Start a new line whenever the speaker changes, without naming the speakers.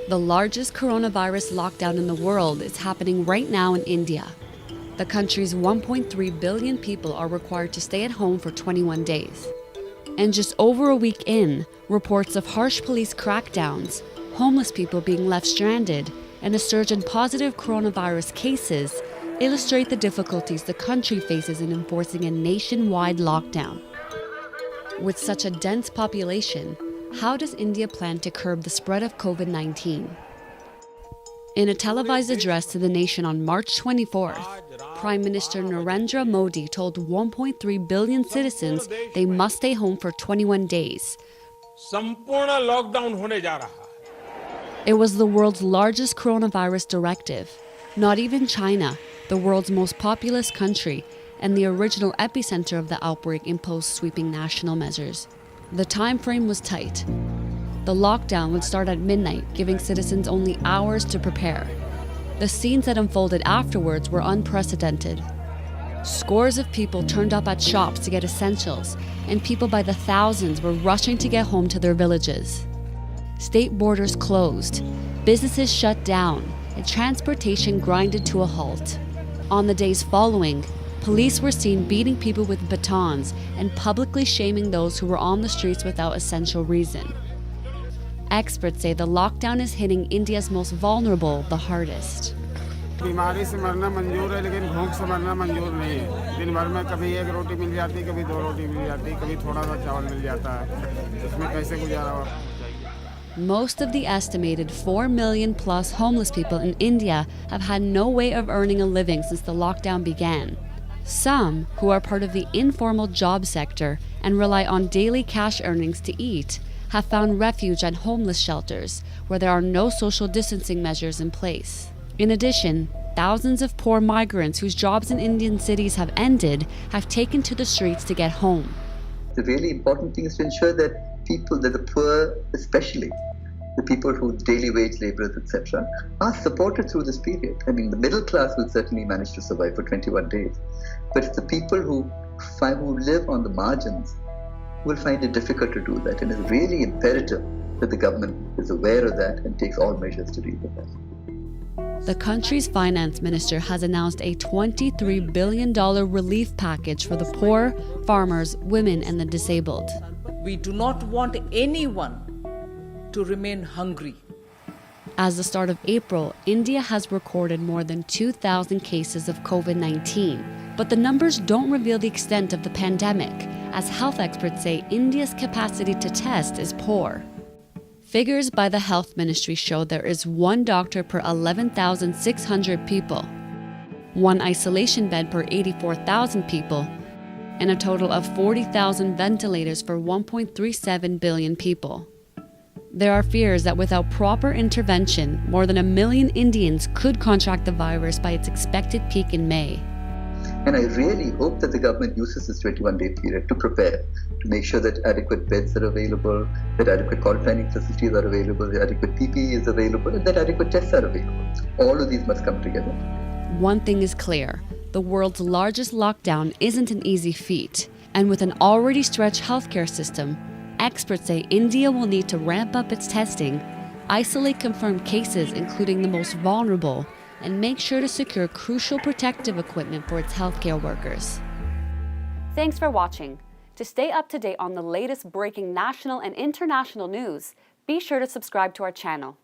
The largest coronavirus lockdown in the world is happening right now in India. The country's 1.3 billion people are required to stay at home for 21 days. And just over a week in, reports of harsh police crackdowns, homeless people being left stranded, and a surge in positive coronavirus cases illustrate the difficulties the country faces in enforcing a nationwide lockdown. With such a dense population, how does India plan to curb the spread of COVID-19? In a televised address to the nation on March 24th, Prime Minister Narendra Modi told 1.3 billion citizens they must stay home for 21 days.
संपूर्ण lockdown होने जा रहा है.
It was the world's largest coronavirus directive. Not even China, the world's most populous country, and the original epicenter of the outbreak imposed sweeping national measures. The time frame was tight. The lockdown would start at midnight, giving citizens only hours to prepare. The scenes that unfolded afterwards were unprecedented. Scores of people turned up at shops to get essentials, and people by the thousands were rushing to get home to their villages. State borders closed, businesses shut down, and transportation grinded to a halt. On the days following, police were seen beating people with batons and publicly shaming those who were on the streets without essential reason. Experts say the lockdown is hitting India's most vulnerable the hardest.
बीमारी से मरना मंजूर है लेकिन भूख से मरना मंजूर नहीं है. दिन भर में कभी एक रोटी मिल जाती, कभी दो रोटी मिल जाती, कभी थोड़ा सा चावल मिल जाता है. इसमें कैसे गुजारा हो?
Most of the estimated 4 million plus homeless people in India have had no way of earning a living since the lockdown began. Some, who are part of the informal job sector and rely on daily cash earnings to eat, have found refuge at homeless shelters where there are no social distancing measures in place. In addition, thousands of poor migrants whose jobs in Indian cities have ended have taken to the streets to get home.
The really important thing is to ensure that people, that the poor especially, the people who daily wage laborers, etc., are supported through this period. I mean, the middle class will certainly manage to survive for 21 days, but it's the people who live on the margins will find it difficult to do that, and it's really imperative that the government is aware of that and takes all measures to deal with that.
The country's finance minister has announced a $23 billion relief package for the poor, farmers, women, and the disabled.
We do not want anyone to remain hungry.
As the start of April, India has recorded more than 2,000 cases of COVID-19. But the numbers don't reveal the extent of the pandemic, as health experts say India's capacity to test is poor. Figures by the health ministry show there is one doctor per 11,600 people, one isolation bed per 84,000 people, and a total of 40,000 ventilators for 1.37 billion people. There are fears that without proper intervention, more than 1 million Indians could contract the virus by its expected peak in May.
And I really hope that the government uses this 21-day period to prepare, to make sure that adequate beds are available, that adequate quarantining facilities are available, that adequate PPE is available, and that adequate tests are available. All of these must come together.
One thing is clear, the world's largest lockdown isn't an easy feat. And with an already stretched healthcare system, experts say India will need to ramp up its testing, isolate confirmed cases, including the most vulnerable, and make sure to secure crucial protective equipment for its healthcare workers. Thanks for watching. To stay up to date on the latest breaking national and international news, be sure to subscribe to our channel.